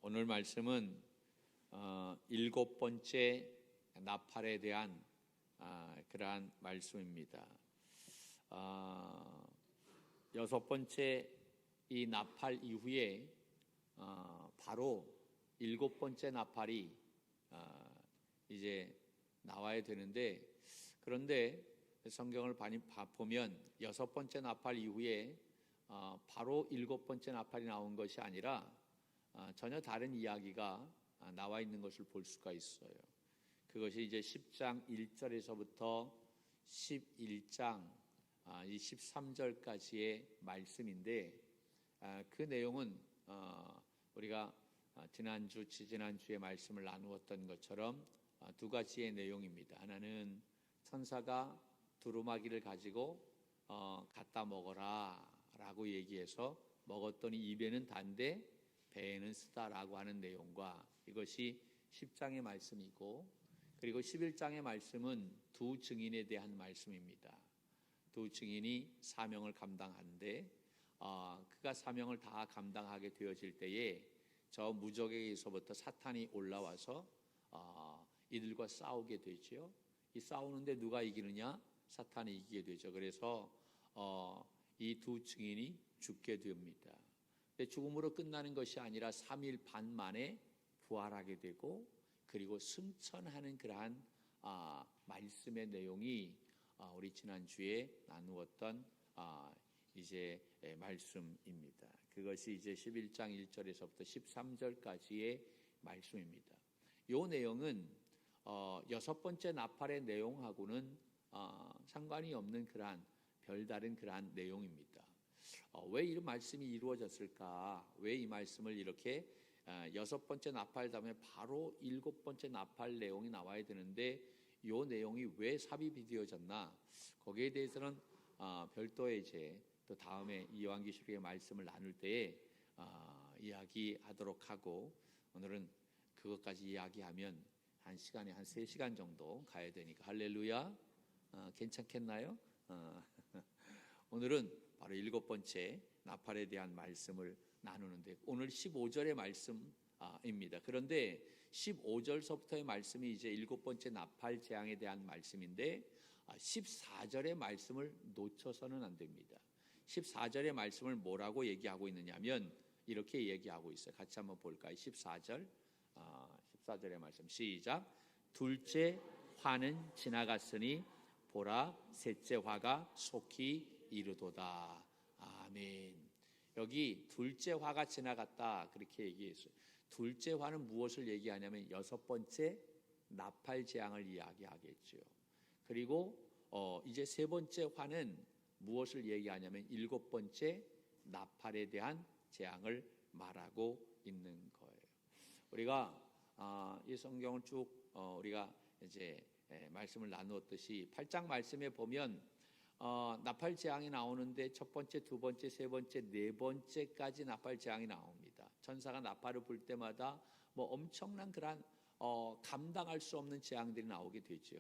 오늘 말씀은 일곱 번째 나팔에 대한 그러한 말씀입니다. 여섯 번째 이 나팔 이후에 바로 일곱 번째 나팔이 이제 나와야 되는데, 그런데 성경을 보면 여섯 번째 나팔 이후에 바로 일곱 번째 나팔이 나온 것이 아니라 전혀 다른 이야기가 나와 있는 것을 볼 수가 있어요. 그것이 이제 10장 1절에서부터 11장 이 13절까지의 말씀인데, 그 내용은 우리가 지난주에 말씀을 나누었던 것처럼 두 가지의 내용입니다. 하나는 천사가 두루마기를 가지고 갖다 먹어라 라고 얘기해서 먹었더니 입에는 단데 배에는 쓰다라고 하는 내용과, 이것이 10장의 말씀이고, 그리고 11장의 말씀은 두 증인에 대한 말씀입니다. 두 증인이 사명을 감당하는데 그가 사명을 다 감당하게 되어질 때에 저 무적에게서부터 사탄이 올라와서 이들과 싸우게 되죠. 이 싸우는데 누가 이기느냐? 사탄이 이기게 되죠. 그래서 이 두 증인이 죽게 됩니다. 근데 죽음으로 끝나는 것이 아니라 3일 반 만에 부활하게 되고, 그리고 승천하는 그러한 말씀의 내용이 우리 지난주에 나누었던 이제 말씀입니다. 그것이 이제 11장 1절에서부터 13절까지의 말씀입니다. 이 내용은 여섯 번째 나팔의 내용하고는 상관이 없는 그러한 별다른 그러한 내용입니다. 왜 이런 말씀이 이루어졌을까? 왜 이 말씀을 이렇게 여섯 번째 나팔 다음에 바로 일곱 번째 나팔 내용이 나와야 되는데 이 내용이 왜 삽입이 되어졌나? 거기에 대해서는 별도의 이제 또 다음에 요한계시록의 말씀을 나눌 때에 이야기하도록 하고, 오늘은 그것까지 이야기하면 한 시간에 한 3시간 정도 가야 되니까 할렐루야. 괜찮겠나요? 오늘은 바로 일곱 번째 나팔에 대한 말씀을 나누는데, 오늘 15절의 말씀입니다. 그런데 15절서부터의 말씀이 이제 일곱 번째 나팔 재앙에 대한 말씀인데 14절의 말씀을 놓쳐서는 안 됩니다. 14절의 말씀을 뭐라고 얘기하고 있느냐면 이렇게 얘기하고 있어요. 같이 한번 볼까요? 14절의 말씀 시작. 둘째 화는 지나갔으니 보라 셋째 화가 속히 이르도다. 아멘. 여기 둘째 화가 지나갔다 그렇게 얘기했어요. 둘째 화는 무엇을 얘기하냐면 여섯 번째 나팔 재앙을 이야기하겠죠. 그리고 이제 세 번째 화는 무엇을 얘기하냐면 일곱 번째 나팔에 대한 재앙을 말하고 있는 거예요. 우리가 이 성경을 쭉 우리가 이제 말씀을 나누었듯이 8장 말씀에 보면 나팔 재앙이 나오는데 첫 번째, 두 번째, 세 번째, 네 번째까지 나팔 재앙이 나옵니다. 천사가 나팔을 불 때마다 뭐 엄청난 그런 감당할 수 없는 재앙들이 나오게 되죠.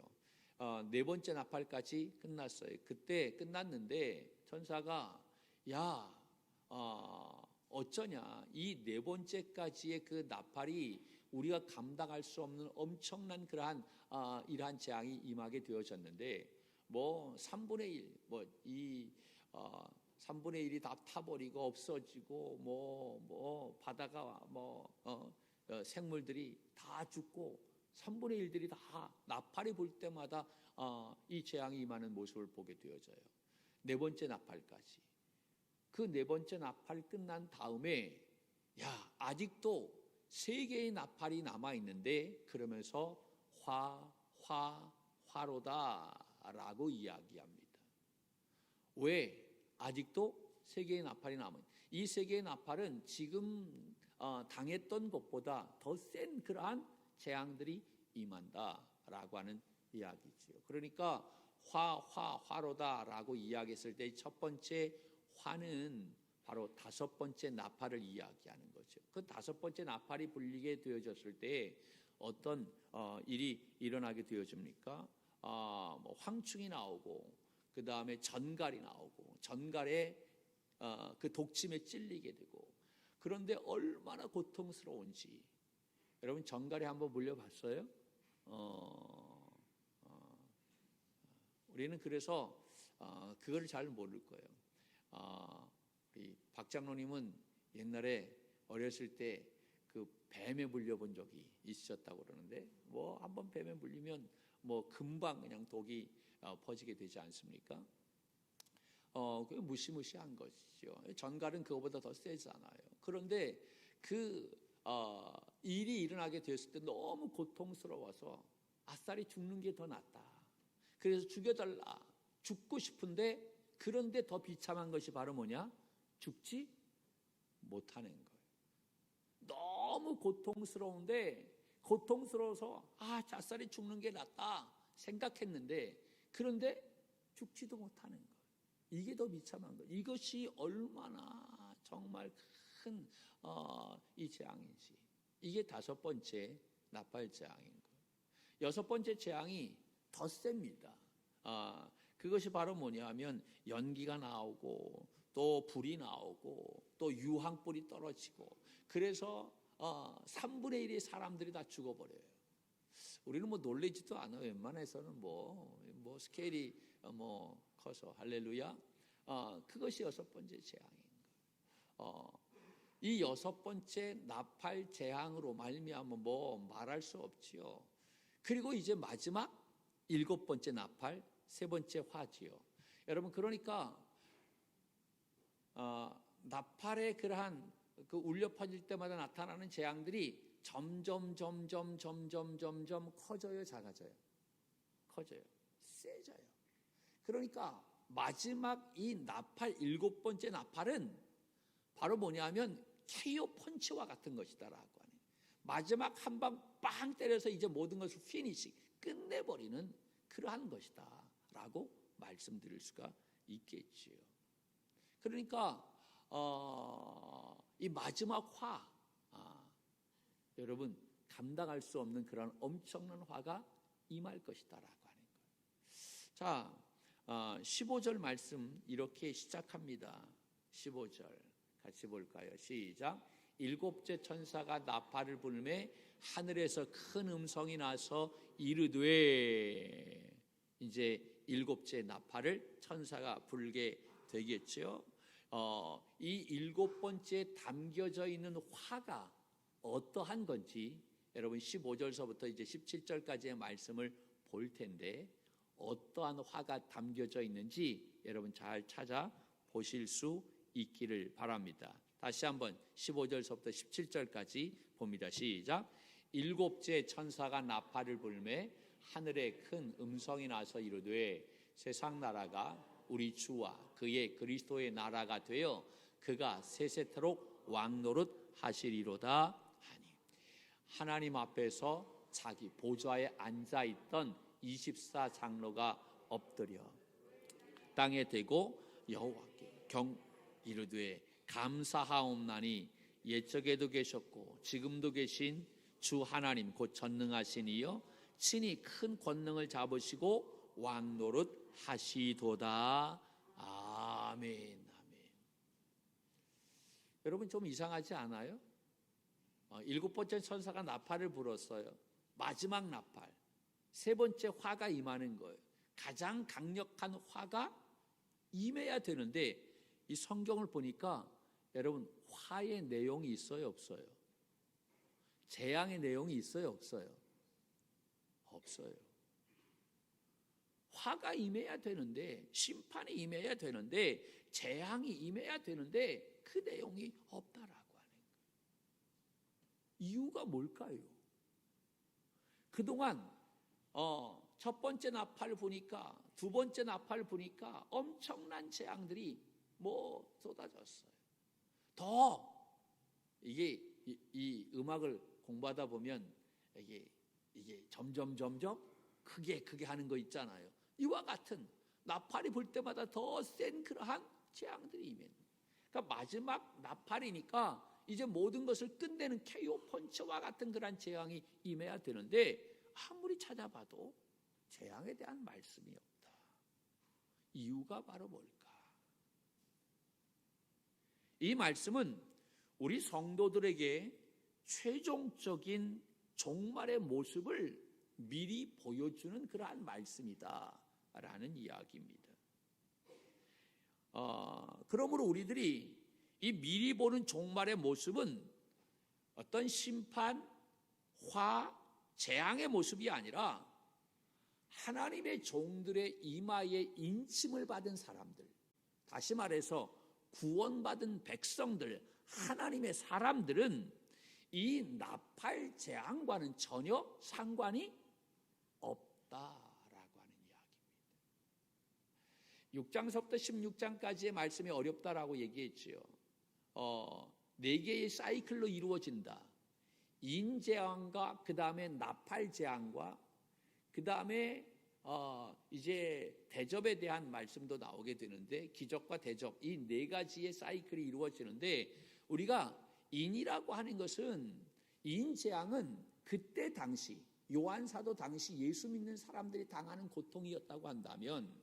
네 번째 나팔까지 끝났어요. 그때 끝났는데 천사가 어쩌냐, 이 네 번째까지의 그 나팔이 우리가 감당할 수 없는 엄청난 그러한 이러한 재앙이 임하게 되어졌는데, 뭐 3분의 1, 이 3분의 1이 다 타버리고 없어지고 바다가 생물들이 다 죽고 3분의 1들이 다 나팔이 불 때마다 이 재앙이 임하는 모습을 보게 되어져요. 네 번째 나팔까지. 그 네 번째 나팔이 끝난 다음에 아직도 세 개의 나팔이 남아 있는데, 그러면서 화로다라고 이야기합니다. 왜 아직도 세 개의 나팔이 남아? 이 세 개의 나팔은 지금 당했던 것보다 더 센 그러한 재앙들이 임한다라고 하는 이야기지요. 그러니까 화로다라고 이야기했을 때 첫 번째 화는 바로 다섯 번째 나팔을 이야기하는 거죠. 그 다섯 번째 나팔이 불리게 되어졌을 때 어떤 일이 일어나게 되어집니까? 황충이 나오고, 그 다음에 전갈이 나오고, 전갈에 그 독침에 찔리게 되고, 그런데 얼마나 고통스러운지 여러분 전갈에 한번 물려봤어요? 우리는 그래서 그걸 잘 모를 거예요. 우리 박 장로님은 옛날에 어렸을 때 그 뱀에 물려본 적이 있으셨다고 그러는데 뭐 한번 뱀에 물리면 뭐 금방 그냥 독이 퍼지게 되지 않습니까? 그 무시무시한 것이죠. 전갈은 그거보다 더 세잖아요. 그런데 그 일이 일어나게 되었을 때 너무 고통스러워서 아싸리 죽는 게 더 낫다. 그래서 죽여달라. 죽고 싶은데 그런데 더 비참한 것이 바로 뭐냐? 죽지 못하는 거예요. 너무 고통스러운데 고통스러워서 아싸리 죽는 게 낫다 생각했는데 그런데 죽지도 못하는 거예요. 이게 더 비참한 거예요. 이것이 얼마나 정말 큰 이 재앙인지. 이게 5번째 나팔 재앙인 거예요. 6번째 재앙이 더 셉니다. 그것이 바로 뭐냐면 연기가 나오고 또 불이 나오고 또 유황불이 떨어지고 그래서 3분의 1의 사람들이 다 죽어버려요. 우리는 뭐 놀라지도 않아요. 웬만해서는 뭐 스케일이 커서 할렐루야. 그것이 6번째 재앙인 거예요. 이 6번째 나팔 재앙으로 말미암아 뭐 말할 수 없지요. 그리고 이제 마지막 7번째 나팔, 3번째 화지요. 여러분 그러니까 나팔의 그러한 그 울려 퍼질 때마다 나타나는 재앙들이 점점 커져요, 작아져요? 커져요, 세져요. 그러니까 마지막 이 나팔 7번째 나팔은 바로 뭐냐면 KO 펀치와 같은 것이다라고 하는 마지막 한 방 빵 때려서 이제 모든 것을 피니시 끝내버리는 그러한 것이다라고 말씀드릴 수가 있겠지요. 그러니까 이 마지막 화 여러분 감당할 수 없는 그런 엄청난 화가 임할 것이다라고 하는 거예요. 자, 15절 말씀 이렇게 시작합니다. 15절 같이 볼까요? 시작. 7째 천사가 나팔을 불매 하늘에서 큰 음성이 나서 이르되 이제 7째 나팔을 천사가 불게 되겠죠. 이 7번째 담겨져 있는 화가 어떠한 건지 여러분 15절서부터 이제 17절까지의 말씀을 볼 텐데 어떠한 화가 담겨져 있는지 여러분 잘 찾아 보실 수 있기를 바랍니다. 다시 한번 15절서부터 17절까지 봅니다. 시작. 7째 천사가 나팔을 불매 하늘에 큰 음성이 나서 이르되 세상 나라가 우리 주와 그의 그리스도의 나라가 되어 그가 세세토록 왕노릇 하시리로다 하니 하나님 앞에서 자기 보좌에 앉아있던 24장로가 엎드려 땅에 대고 여호와께 이르되 감사하옵나니 옛적에도 계셨고 지금도 계신 주 하나님 곧 전능하신 이여 친히 큰 권능을 잡으시고 왕노릇 하시도다. 아멘. 여러분 좀 이상하지 않아요? 7번째 천사가 나팔을 불었어요. 마지막 나팔 3번째 화가 임하는 거예요. 가장 강력한 화가 임해야 되는데 이 성경을 보니까 여러분 화의 내용이 있어요, 없어요? 재앙의 내용이 있어요, 없어요? 없어요. 화가 임해야 되는데 심판이 임해야 되는데 재앙이 임해야 되는데 그 내용이 없다라고 하는 거예요. 이유가 뭘까요? 그동안 첫 번째 나팔을 보니까 두 번째 나팔을 보니까 엄청난 재앙들이 쏟아졌어요. 더 이게 이 음악을 공부하다 보면 이게 점점 크게 하는 거 있잖아요. 이와 같은 나팔이 불 때마다 더 센 그러한 재앙들이 임해요. 그러니까 마지막 나팔이니까 이제 모든 것을 끝내는 KO 펀치와 같은 그러한 재앙이 임해야 되는데 아무리 찾아봐도 재앙에 대한 말씀이 없다. 이유가 바로 뭘까? 이 말씀은 우리 성도들에게 최종적인 종말의 모습을 미리 보여주는 그러한 말씀이다라는 이야기입니다. 그러므로 우리들이 이 미리 보는 종말의 모습은 어떤 심판, 화, 재앙의 모습이 아니라 하나님의 종들의 이마에 인침을 받은 사람들, 다시 말해서 구원받은 백성들, 하나님의 사람들은 이 나팔 재앙과는 전혀 상관이 없다라고 하는 이야기입니다. 6장서부터 16장까지의 말씀이 어렵다라고 얘기했지요. 4개의 사이클로 이루어진다. 인재앙과 그 다음에 나팔 재앙과 그 다음에 이제 대접에 대한 말씀도 나오게 되는데, 기적과 대접, 이 4가지의 사이클이 이루어지는데, 우리가 인이라고 하는 것은, 인재앙은 그때 당시 요한 사도 당시 예수 믿는 사람들이 당하는 고통이었다고 한다면,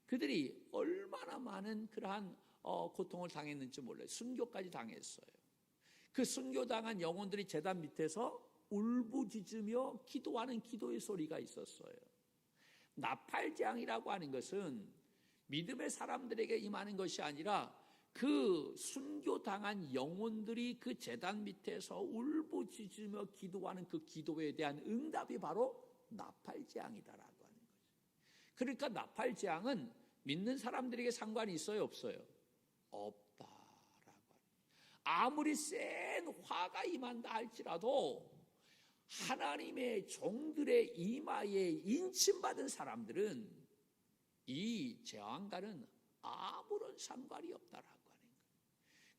그들이 얼마나 많은 그러한 고통을 당했는지 몰라요. 순교까지 당했어요. 그 순교당한 영혼들이 제단 밑에서 울부짖으며 기도하는 기도의 소리가 있었어요. 나팔재앙이라고 하는 것은 믿음의 사람들에게 임하는 것이 아니라 그 순교당한 영혼들이 그 제단 밑에서 울부짖으며 기도하는 그 기도에 대한 응답이 바로 나팔재앙이다라고 하는 거죠. 그러니까 나팔재앙은 믿는 사람들에게 상관이 있어요, 없어요? 없다라고 합니다. 아무리 센 화가 임한다 할지라도 하나님의 종들의 이마에 인침받은 사람들은 이 재앙과는 아무런 상관이 없다라고 하는 거예요.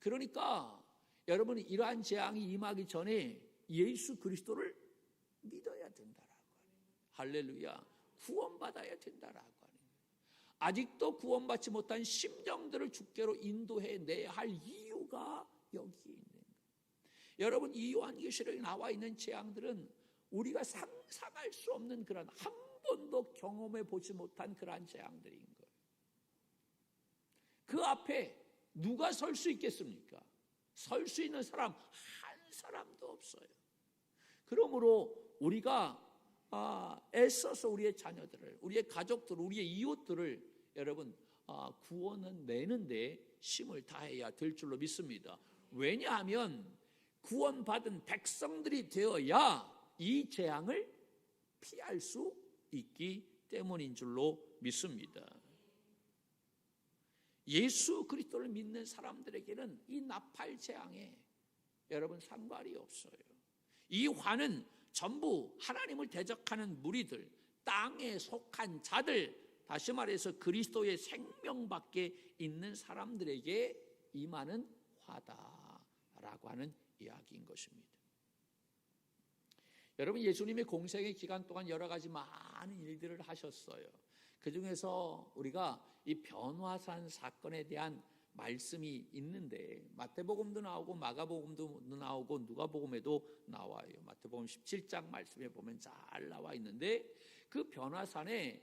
그러니까 여러분이 이러한 재앙이 임하기 전에 예수 그리스도를 믿어야 된다라고 하는 거예요. 할렐루야. 구원받아야 된다라고 하는 거예요. 아직도 구원받지 못한 심령들을 주께로 인도해 내야 할 이유가 여기에 있는 거예요. 여러분, 이 요한계시록에 나와 있는 재앙들은 우리가 상상할 수 없는 그런, 한 번도 경험해 보지 못한 그러한 재앙들인 거예요. 그 앞에 누가 설 수 있겠습니까? 설 수 있는 사람 한 사람도 없어요. 그러므로 우리가 애써서 우리의 자녀들을, 우리의 가족들을, 우리의 이웃들을 여러분 구원은 내는데 힘을 다해야 될 줄로 믿습니다. 왜냐하면 구원받은 백성들이 되어야 이 재앙을 피할 수 있기 때문인 줄로 믿습니다. 예수 그리스도를 믿는 사람들에게는 이 나팔 재앙에 여러분 상관이 없어요. 이 화는 전부 하나님을 대적하는 무리들, 땅에 속한 자들, 다시 말해서 그리스도의 생명 밖에 있는 사람들에게 임하는 화다라고 하는 이야기인 것입니다. 여러분, 예수님의 공생의 기간 동안 여러 가지 많은 일들을 하셨어요. 그 중에서 우리가 이 변화산 사건에 대한 말씀이 있는데, 마태복음도 나오고 마가복음도 나오고 누가복음에도 나와요. 마태복음 17장 말씀에 보면 잘 나와 있는데, 그 변화산에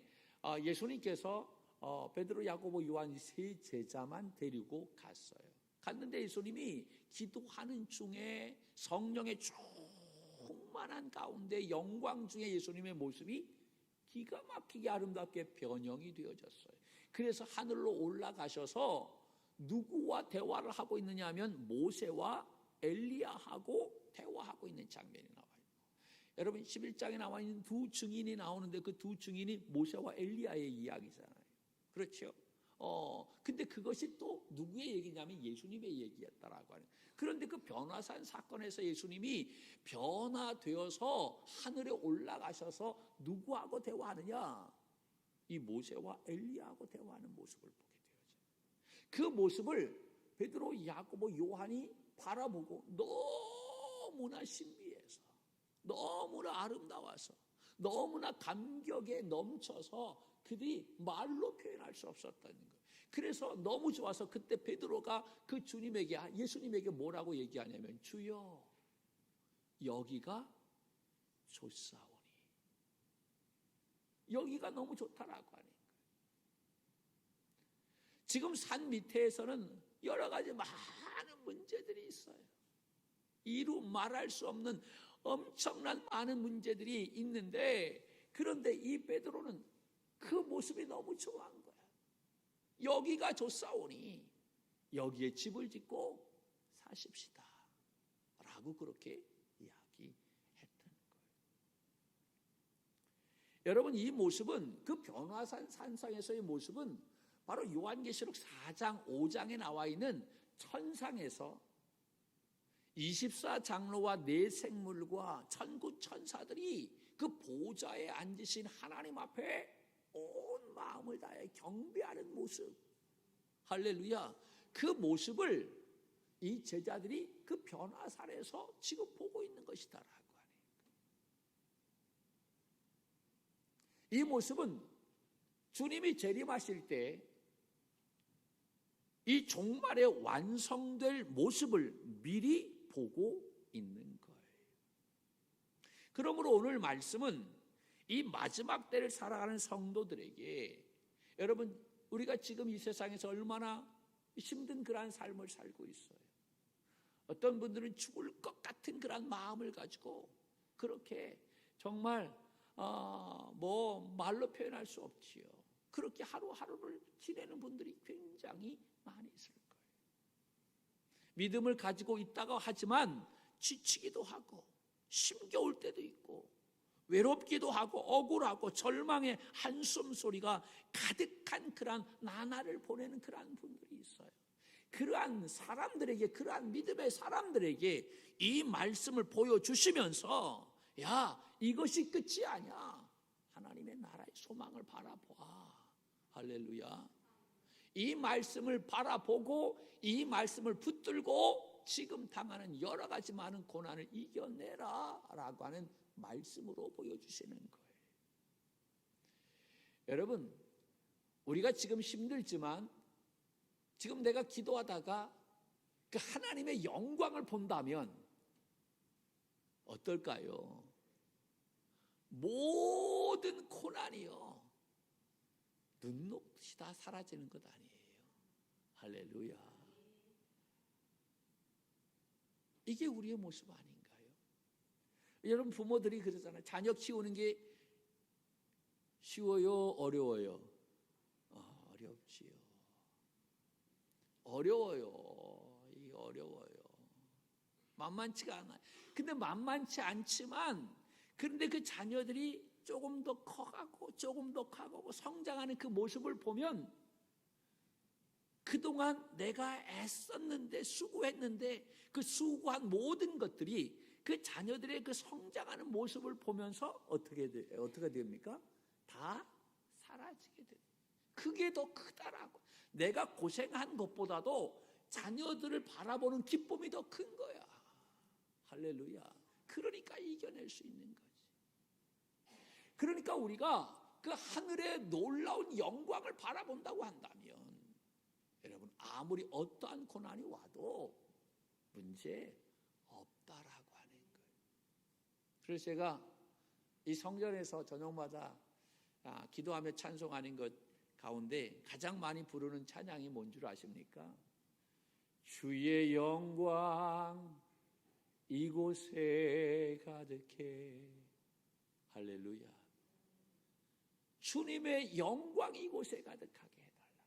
예수님께서 베드로, 야고보, 요한 세 제자만 데리고 갔어요. 갔는데 예수님이 기도하는 중에 성령의 충만한 가운데 영광 중에 예수님의 모습이 기가 막히게 아름답게 변형이 되어졌어요. 그래서 하늘로 올라가셔서 누구와 대화를 하고 있느냐 하면 모세와 엘리야하고 대화하고 있는 장면이 나와요. 여러분, 11장에 나와 있는 두 증인이 나오는데 그 두 증인이 모세와 엘리야의 이야기잖아요. 그렇죠? 근데 그것이 또 누구의 얘기냐면 예수님의 얘기였다라고 하는. 그런데 그 변화산 사건에서 예수님이 변화되어서 하늘에 올라가셔서 누구하고 대화하느냐? 이 모세와 엘리야하고 대화하는 모습을 보게 되어져요. 그 모습을 베드로, 야고보, 요한이 바라보고 너무나 신비해서, 너무나 아름다워서, 너무나 감격에 넘쳐서 그들이 말로 표현할 수 없었다는 거예요. 그래서 너무 좋아서 그때 베드로가 그 주님에게, 예수님에게 뭐라고 얘기하냐면, 주여 여기가 좋사오니. 여기가 너무 좋다라고 하는 거예요. 지금 산 밑에서는 여러 가지 많은 문제들이 있어요. 이루 말할 수 없는 엄청난 많은 문제들이 있는데, 그런데 이 베드로는 그 모습이 너무 좋아한 거야. 여기가 좋사오니 여기에 집을 짓고 사십시다 라고 그렇게 이야기했던 거예요. 여러분, 이 모습은, 그 변화산 산상에서의 모습은 바로 요한계시록 4장 5장에 나와 있는 천상에서 24장로와 네 생물과 천구 천사들이 그 보좌에 앉으신 하나님 앞에 온 마음을 다해 경배하는 모습, 할렐루야, 그 모습을 이 제자들이 그 변화산에서 지금 보고 있는 것이다라고 하네요. 이 모습은 주님이 재림하실 때 이 종말에 완성될 모습을 미리 보고 있는 거예요. 그러므로 오늘 말씀은 이 마지막 때를 살아가는 성도들에게, 여러분, 우리가 지금 이 세상에서 얼마나 힘든 그러한 삶을 살고 있어요. 어떤 분들은 죽을 것 같은 그런 마음을 가지고 그렇게 정말 말로 표현할 수 없지요. 그렇게 하루하루를 지내는 분들이 굉장히 많이 있을 거예요. 믿음을 가지고 있다고 하지만 지치기도 하고 힘겨울 때도 있고 외롭기도 하고 억울하고 절망의 한숨 소리가 가득한 그러한 나날을 보내는 그러한 분들이 있어요. 그러한 사람들에게, 그러한 믿음의 사람들에게 이 말씀을 보여주시면서, 야, 이것이 끝이 아니야. 하나님의 나라의 소망을 바라보아. 할렐루야. 이 말씀을 바라보고 이 말씀을 붙들고 지금 당하는 여러 가지 많은 고난을 이겨내라 라고 하는 말씀으로 보여주시는 거예요. 여러분, 우리가 지금 힘들지만 지금 내가 기도하다가 그 하나님의 영광을 본다면 어떨까요? 모든 고난이요 눈 녹듯이 다 사라지는 것 아니에요. 할렐루야. 이게 우리의 모습 아닌가요? 여러분, 부모들이 그러잖아요. 자녀 키우는 게 쉬워요, 어려워요? 어렵지요. 어려워요. 이게 어려워요. 만만치가 않아요. 근데 만만치 않지만, 그런데 그 자녀들이 조금 더 커가고 조금 더 커가고 성장하는 그 모습을 보면, 그동안 내가 애썼는데, 수고했는데 그 수고한 모든 것들이 그 자녀들의 그 성장하는 모습을 보면서 어떻게 됩니까? 다 사라지게 돼요. 그게 더 크다라고. 내가 고생한 것보다도 자녀들을 바라보는 기쁨이 더 큰 거야. 할렐루야. 그러니까 이겨낼 수 있는 거지. 그러니까 우리가 그 하늘의 놀라운 영광을 바라본다고 한다면, 여러분, 아무리 어떠한 고난이 와도 문제 없다라고 하는 거예요. 그래서 제가 이 성전에서 저녁마다 기도하며 찬송하는 것 가운데 가장 많이 부르는 찬양이 뭔 줄 아십니까? 주의 영광 이곳에 가득해. 할렐루야. 주님의 영광 이곳에 가득하게 해달라고.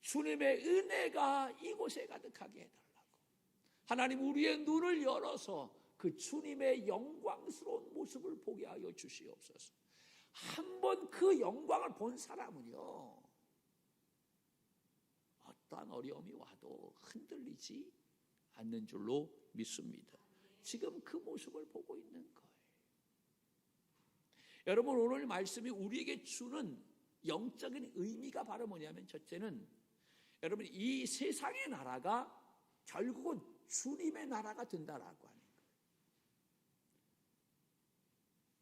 주님의 은혜가 이곳에 가득하게 해달라고. 하나님, 우리의 눈을 열어서 그 주님의 영광스러운 모습을 보게 하여 주시옵소서. 한번 그 영광을 본 사람은요, 어떠한 어려움이 와도 흔들리지 않는 줄로 믿습니다. 지금 그 모습을 보고 있는 거예요. 여러분, 오늘 말씀이 우리에게 주는 영적인 의미가 바로 뭐냐면, 첫째는 여러분, 이 세상의 나라가 결국은 주님의 나라가 된다라고 하는 거예요.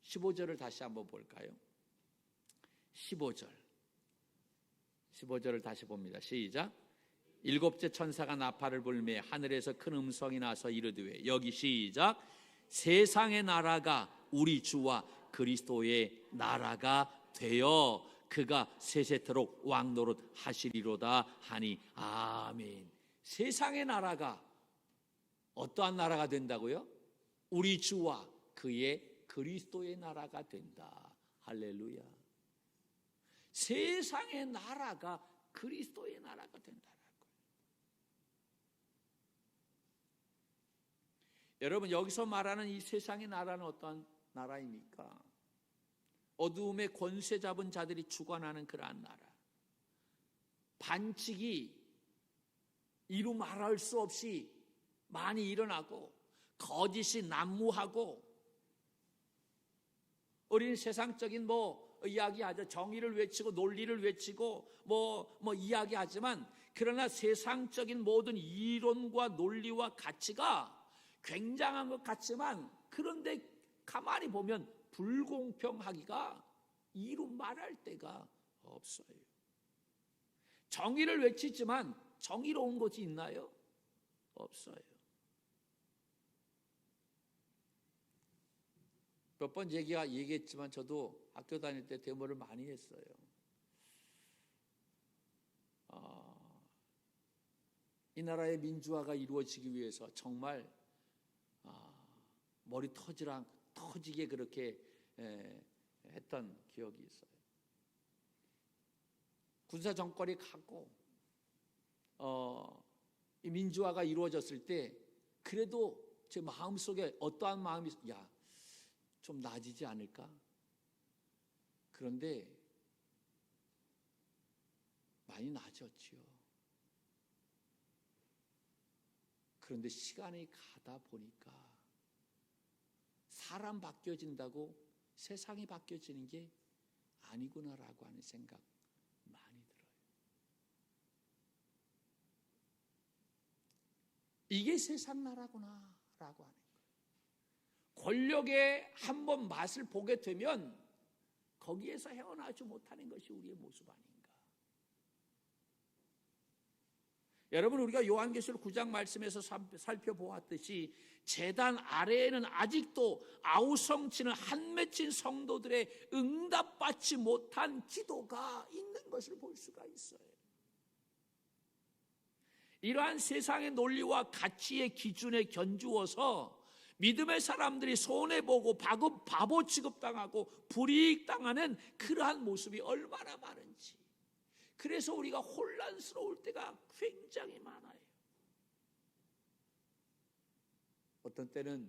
15절을 다시 한번 볼까요? 15절을 다시 봅니다. 시작. 일곱째 천사가 나팔을 불매 하늘에서 큰 음성이 나서 이르되, 여기 시작. 세상의 나라가 우리 주와 그리스도의 나라가 되어 그가 세세토록 왕노릇 하시리로다 하니. 아멘. 세상의 나라가 어떠한 나라가 된다고요? 우리 주와 그의 그리스도의 나라가 된다. 할렐루야. 세상의 나라가 그리스도의 나라가 된다는 거예요. 여러분, 여기서 말하는 이 세상의 나라는 어떠한 나라입니까? 어두움의 권세 잡은 자들이 주관하는 그러한 나라. 반칙이 이루 말할 수 없이 많이 일어나고 거짓이 난무하고, 우리는 세상적인 이야기하죠. 정의를 외치고 논리를 외치고 이야기하지만, 그러나 세상적인 모든 이론과 논리와 가치가 굉장한 것 같지만, 그런데 가만히 보면 불공평하기가 이루 말할 데가 없어요. 정의를 외치지만 정의로운 것이 있나요? 없어요. 몇 번 얘기했지만 저도 학교 다닐 때 데모를 많이 했어요. 이 나라의 민주화가 이루어지기 위해서 정말 머리 터지게 그렇게 했던 기억이 있어요. 군사 정권이 갔고 이 민주화가 이루어졌을 때 그래도 제 마음속에 어떠한 마음이 좀 나아지지 않을까? 그런데 많이 나아졌지요. 그런데 시간이 가다 보니까 사람 바뀌어진다고 세상이 바뀌어지는 게 아니구나라고 하는 생각 많이 들어요. 이게 세상 나라구나라고 하는 거예요. 권력에 한번 맛을 보게 되면 거기에서 헤어나지 못하는 것이 우리의 모습 아닌가. 여러분, 우리가 요한계시록 9장 말씀에서 살펴보았듯이 제단 아래에는 아직도 아우성치는 한 맺힌 성도들의 응답받지 못한 기도가 있는 것을 볼 수가 있어요. 이러한 세상의 논리와 가치의 기준에 견주어서 믿음의 사람들이 손해보고 바보 취급당하고 불이익당하는 그러한 모습이 얼마나 많은지, 그래서 우리가 혼란스러울 때가 굉장히 많아요. 어떤 때는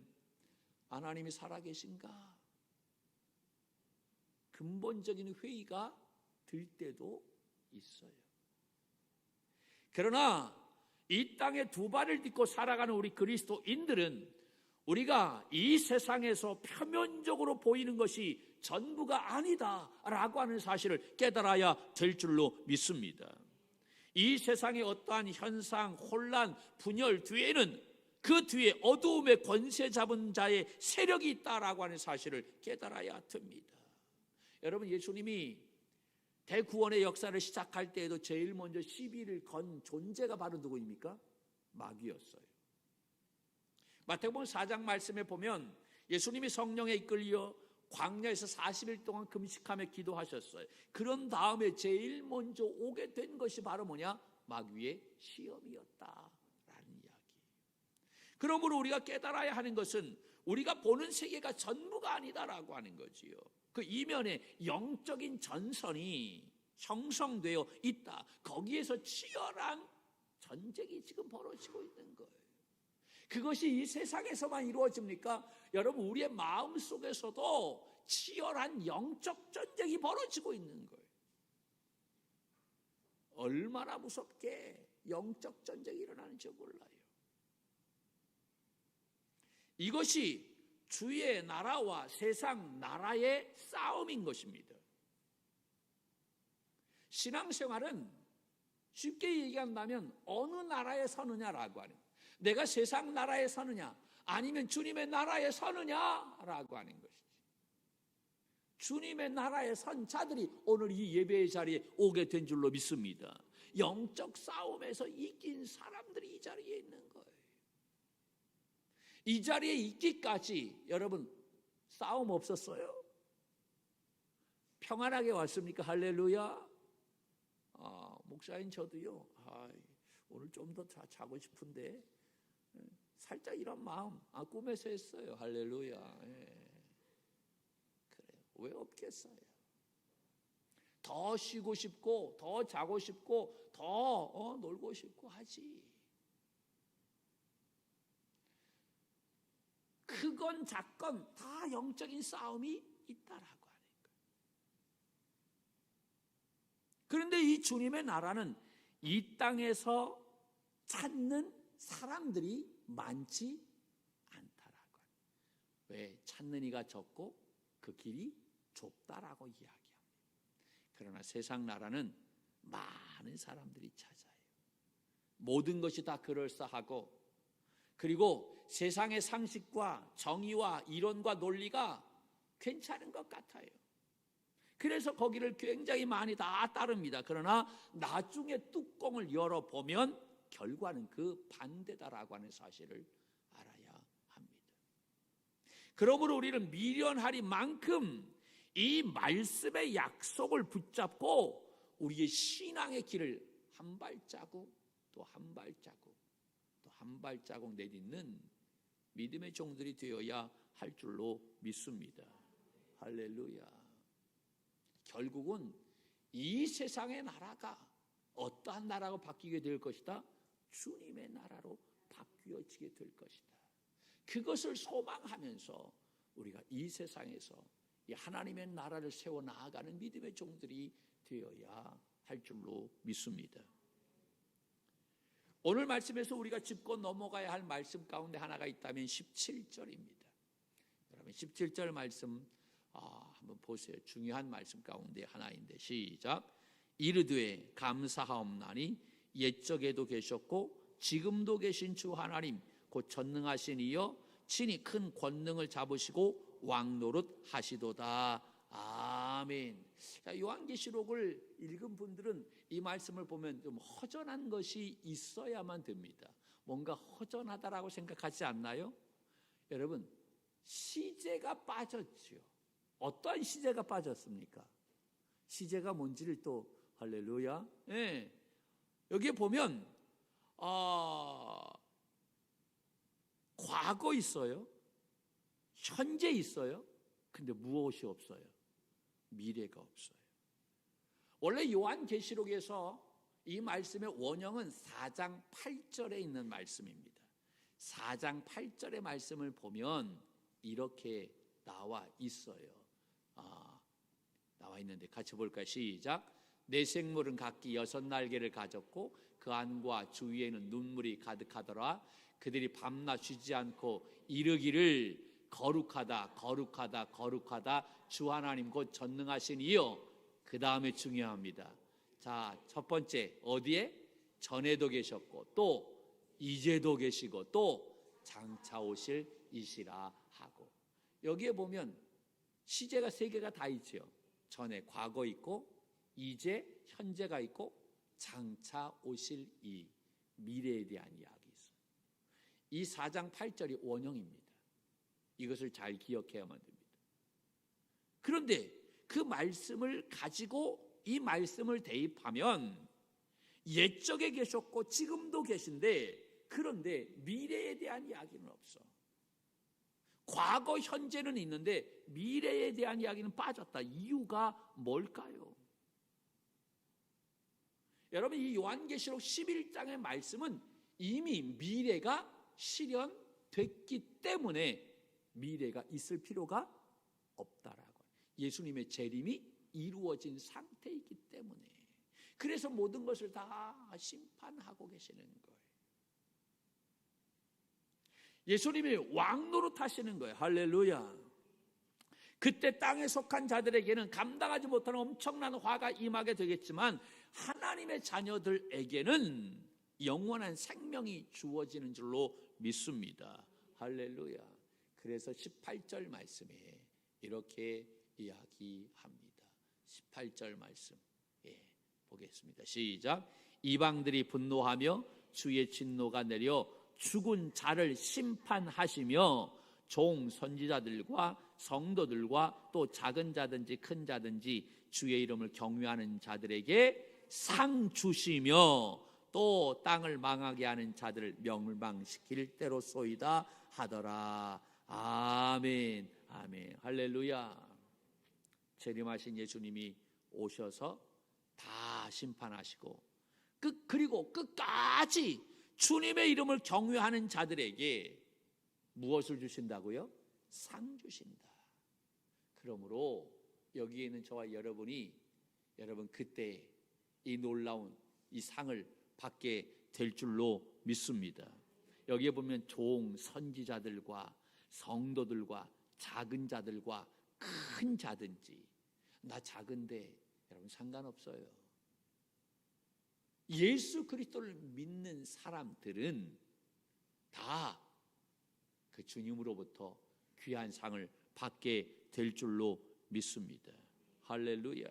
하나님이 살아계신가? 근본적인 회의가 들 때도 있어요. 그러나 이 땅에 두 발을 딛고 살아가는 우리 그리스도인들은 우리가 이 세상에서 표면적으로 보이는 것이 전부가 아니다라고 하는 사실을 깨달아야 될 줄로 믿습니다. 이 세상의 어떠한 현상, 혼란, 분열 뒤에는 그 뒤에 어두움의 권세 잡은 자의 세력이 있다라고 하는 사실을 깨달아야 됩니다. 여러분, 예수님이 대구원의 역사를 시작할 때에도 제일 먼저 시비를 건 존재가 바로 누구입니까? 마귀였어요. 마태복음 4장 말씀에 보면 예수님이 성령에 이끌려 광야에서 40일 동안 금식하며 기도하셨어요. 그런 다음에 제일 먼저 오게 된 것이 바로 뭐냐? 마귀의 시험이었다라는 이야기. 그러므로 우리가 깨달아야 하는 것은 우리가 보는 세계가 전부가 아니다라고 하는 거지요. 그 이면에 영적인 전선이 형성되어 있다. 거기에서 치열한 전쟁이 지금 벌어지고 있는 거예요. 그것이 이 세상에서만 이루어집니까? 여러분, 우리의 마음 속에서도 치열한 영적 전쟁이 벌어지고 있는 거예요. 얼마나 무섭게 영적 전쟁이 일어나는지 몰라요. 이것이 주의 나라와 세상 나라의 싸움인 것입니다. 신앙생활은 쉽게 얘기한다면 어느 나라에 서느냐라고 하는 거예요. 내가 세상 나라에 서느냐 아니면 주님의 나라에 서느냐라고 하는 것이지. 주님의 나라에 선 자들이 오늘 이 예배의 자리에 오게 된 줄로 믿습니다. 영적 싸움에서 이긴 사람들이 이 자리에 있는 거예요. 이 자리에 있기까지 여러분 싸움 없었어요? 평안하게 왔습니까? 할렐루야. 목사인 저도요. 오늘 좀 더 자고 싶은데 살짝 이런 마음 꿈에서 했어요. 할렐루야. 그래요. 왜 없겠어요? 더 쉬고 싶고 더 자고 싶고 더 놀고 싶고 하지. 크건 작건 다 영적인 싸움이 있다라고 하는 거예요. 그런데 이 주님의 나라는 이 땅에서 찾는 사람들이 많지 않다라고 해요. 왜? 찾는 이가 적고 그 길이 좁다라고 이야기합니다. 그러나 세상 나라는 많은 사람들이 찾아요. 모든 것이 다 그럴싸하고, 그리고 세상의 상식과 정의와 이론과 논리가 괜찮은 것 같아요. 그래서 거기를 굉장히 많이 다 따릅니다. 그러나 나중에 뚜껑을 열어보면 결과는 그 반대다라고 하는 사실을 알아야 합니다. 그러므로 우리는 미련하리만큼 이 말씀의 약속을 붙잡고 우리의 신앙의 길을 한 발자국 또 한 발자국 또 한 발자국 내딛는 믿음의 종들이 되어야 할 줄로 믿습니다. 할렐루야. 결국은 이 세상의 나라가 어떠한 나라로 바뀌게 될 것이다? 주님의 나라로 바뀌어지게 될 것이다. 그것을 소망하면서 우리가 이 세상에서 이 하나님의 나라를 세워 나아가는 믿음의 종들이 되어야 할 줄로 믿습니다. 오늘 말씀에서 우리가 짚고 넘어가야 할 말씀 가운데 하나가 있다면 17절입니다. 여러분 17절 말씀 한번 보세요. 중요한 말씀 가운데 하나인데 시작. 이르되 감사하옵나니 옛적에도 계셨고 지금도 계신 주 하나님 곧 전능하신 이여 친히 큰 권능을 잡으시고 왕노릇 하시도다. 아멘. 자, 요한계시록을 읽은 분들은 이 말씀을 보면 좀 허전한 것이 있어야만 됩니다. 뭔가 허전하다라고 생각하지 않나요? 여러분, 시제가 빠졌죠. 어떠한 시제가 빠졌습니까? 시제가 뭔지를 또 할렐루야. 네. 여기에 보면 과거 있어요. 현재 있어요. 근데 무엇이 없어요? 미래가 없어요. 원래 요한계시록에서 이 말씀의 원형은 4장 8절에 있는 말씀입니다. 4장 8절의 말씀을 보면 이렇게 나와 있어요. 나와 있는데 같이 볼까요? 시작. 내 생물은 각기 6날개를 가졌고 그 안과 주위에는 눈물이 가득하더라. 그들이 밤낮 쉬지 않고 이르기를 거룩하다 거룩하다 거룩하다 주 하나님 곧 전능하신 이여. 그 다음에 중요합니다. 자, 첫 번째 어디에? 전에도 계셨고 또 이제도 계시고 또 장차 오실 이시라 하고. 여기에 보면 시제가 3개가 다 있죠. 전에 과거 있고 이제 현재가 있고 장차 오실 이 미래에 대한 이야기 있어요. 이 4장 8절이 원형입니다. 이것을 잘 기억해야만 됩니다. 그런데 그 말씀을 가지고 이 말씀을 대입하면 옛적에 계셨고 지금도 계신데 그런데 미래에 대한 이야기는 없어. 과거 현재는 있는데 미래에 대한 이야기는 빠졌다. 이유가 뭘까요? 여러분 이 요한계시록 11장의 말씀은 이미 미래가 실현됐기 때문에 미래가 있을 필요가 없다라고. 예수님의 재림이 이루어진 상태이기 때문에. 그래서 모든 것을 다 심판하고 계시는 거예요. 예수님이 왕노릇 하시는 거예요. 할렐루야. 그때 땅에 속한 자들에게는 감당하지 못하는 엄청난 화가 임하게 되겠지만 하나님의 자녀들에게는 영원한 생명이 주어지는 줄로 믿습니다. 할렐루야. 그래서 18절 말씀에 이렇게 이야기합니다. 18절 말씀 보겠습니다. 시작. 이방들이 분노하며 주의 진노가 내려 죽은 자를 심판하시며 종 선지자들과 성도들과 또 작은 자든지 큰 자든지 주의 이름을 경외하는 자들에게 상 주시며 또 땅을 망하게 하는 자들을 멸망시킬 때로소이다 하더라. 아멘, 아멘, 할렐루야. 재림하신 예수님이 오셔서 다 심판하시고 그리고 끝까지 주님의 이름을 경외하는 자들에게 무엇을 주신다고요? 상 주신다. 그러므로 여기에 있는 저와 여러분이 여러분 그때 이 놀라운 이 상을 받게 될 줄로 믿습니다. 여기에 보면 종, 선지자들과 성도들과 작은 자들과 큰 자든지, 나 작은데 여러분 상관없어요. 예수 그리스도를 믿는 사람들은 다 그 주님으로부터 귀한 상을 받게 될 줄로 믿습니다. 할렐루야.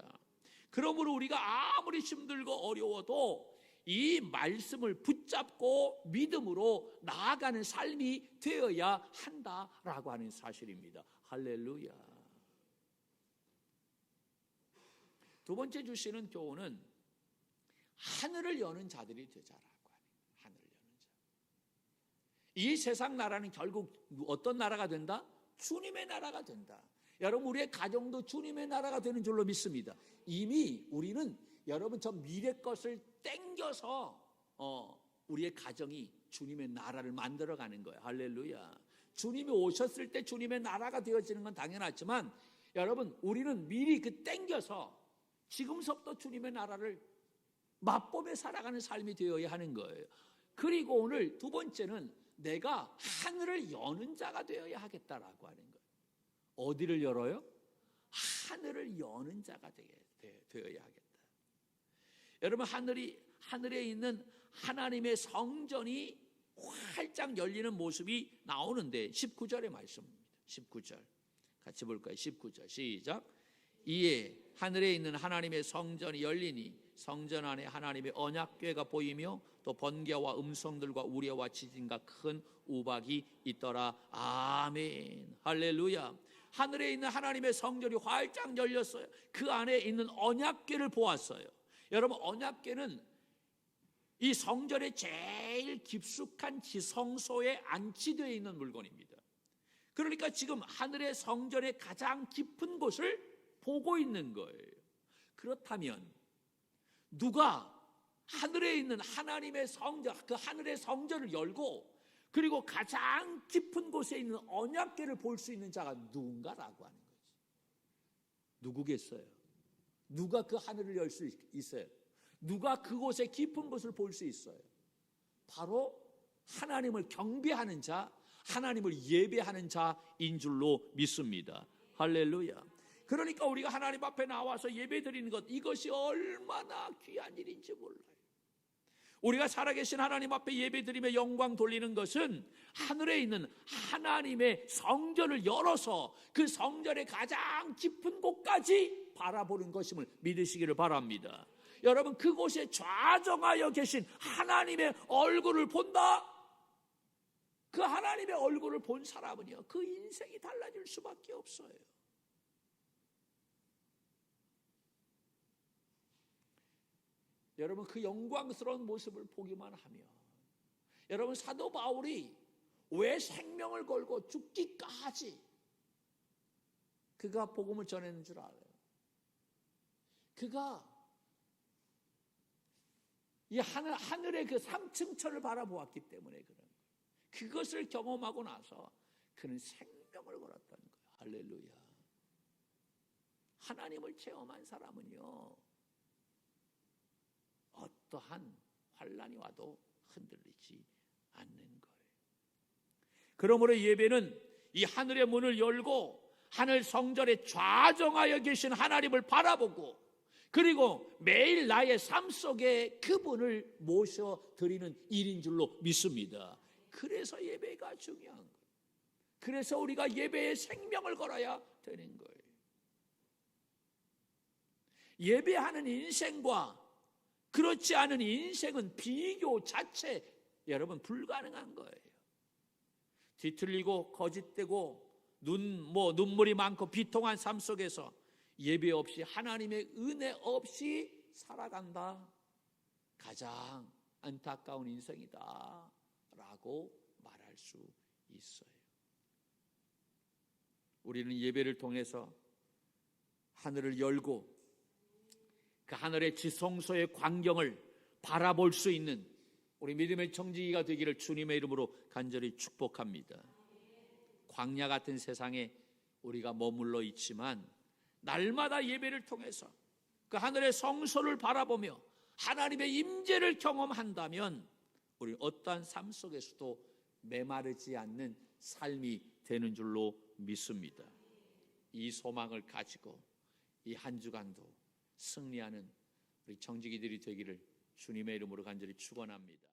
그러므로 우리가 아무리 힘들고 어려워도 이 말씀을 붙잡고 믿음으로 나아가는 삶이 되어야 한다라고 하는 사실입니다. 할렐루야. 두 번째 주시는 교훈은 하늘을 여는 자들이 되자라고 하는, 하늘을 여는 자. 이 세상 나라는 결국 어떤 나라가 된다? 주님의 나라가 된다. 여러분, 우리의 가정도 주님의 나라가 되는 줄로 믿습니다. 이미 우리는 여러분 저 미래 것을 땡겨서 우리의 가정이 주님의 나라를 만들어가는 거예요. 할렐루야. 주님이 오셨을 때 주님의 나라가 되어지는 건 당연하지만 여러분, 우리는 미리 그 땡겨서 지금서부터 주님의 나라를 맛보며 살아가는 삶이 되어야 하는 거예요. 그리고 오늘 두 번째는 내가 하늘을 여는 자가 되어야 하겠다라고 하는 거예요. 어디를 열어요? 하늘을 여는 자가 되어야 하겠다. 여러분, 하늘에 있는 하나님의 성전이 활짝 열리는 모습이 나오는데 19절의 말씀입니다. 19절 같이 볼까요? 19절 시작. 이에 하늘에 있는 하나님의 성전이 열리니 성전 안에 하나님의 언약궤가 보이며 또 번개와 음성들과 우레와 지진과 큰 우박이 있더라. 아멘, 할렐루야. 하늘에 있는 하나님의 성전이 활짝 열렸어요. 그 안에 있는 언약궤를 보았어요. 여러분, 언약궤는 이 성전의 제일 깊숙한 지성소에 안치되어 있는 물건입니다. 그러니까 지금 하늘의 성전의 가장 깊은 곳을 보고 있는 거예요. 그렇다면 누가 하늘에 있는 하나님의 성전, 그 하늘의 성전을 열고 그리고 가장 깊은 곳에 있는 언약궤를 볼 수 있는 자가 누군가라고 하는 거지. 누구겠어요? 누가 그 하늘을 열 수 있어요? 누가 그곳의 깊은 곳을 볼 수 있어요? 바로 하나님을 경배하는 자, 하나님을 예배하는 자인 줄로 믿습니다. 할렐루야. 그러니까 우리가 하나님 앞에 나와서 예배 드리는 것, 이것이 얼마나 귀한 일인지 몰라요. 우리가 살아계신 하나님 앞에 예배 드리며 영광 돌리는 것은 하늘에 있는 하나님의 성전을 열어서 그 성전의 가장 깊은 곳까지 바라보는 것임을 믿으시기를 바랍니다. 여러분, 그곳에 좌정하여 계신 하나님의 얼굴을 본다? 그 하나님의 얼굴을 본 사람은요, 그 인생이 달라질 수밖에 없어요. 여러분, 그 영광스러운 모습을 보기만 하면, 여러분, 사도 바울이 왜 생명을 걸고 죽기까지 그가 복음을 전했는 줄 알아요? 그가 이 하늘의 그 3층천을 바라보았기 때문에 그런 거예요. 그것을 경험하고 나서 그는 생명을 걸었다는 거예요. 할렐루야. 하나님을 체험한 사람은요, 어떠한 환난이 와도 흔들리지 않는 거예요. 그러므로 예배는 이 하늘의 문을 열고 하늘 성전에 좌정하여 계신 하나님을 바라보고, 그리고 매일 나의 삶 속에 그분을 모셔드리는 일인 줄로 믿습니다. 그래서 예배가 중요한 거예요. 그래서 우리가 예배에 생명을 걸어야 되는 거예요. 예배하는 인생과 그렇지 않은 인생은 비교 자체, 여러분, 불가능한 거예요. 뒤틀리고 거짓되고 눈물이 많고 비통한 삶 속에서 예배 없이, 하나님의 은혜 없이 살아간다. 가장 안타까운 인생이다 라고 말할 수 있어요. 우리는 예배를 통해서 하늘을 열고 그 하늘의 지성소의 광경을 바라볼 수 있는 우리 믿음의 청지기가 되기를 주님의 이름으로 간절히 축복합니다. 광야 같은 세상에 우리가 머물러 있지만 날마다 예배를 통해서 그 하늘의 성소를 바라보며 하나님의 임재를 경험한다면 우리는 어떠한 삶 속에서도 메마르지 않는 삶이 되는 줄로 믿습니다. 이 소망을 가지고 이 한 주간도 승리하는 우리 청지기들이 되기를 주님의 이름으로 간절히 축원합니다.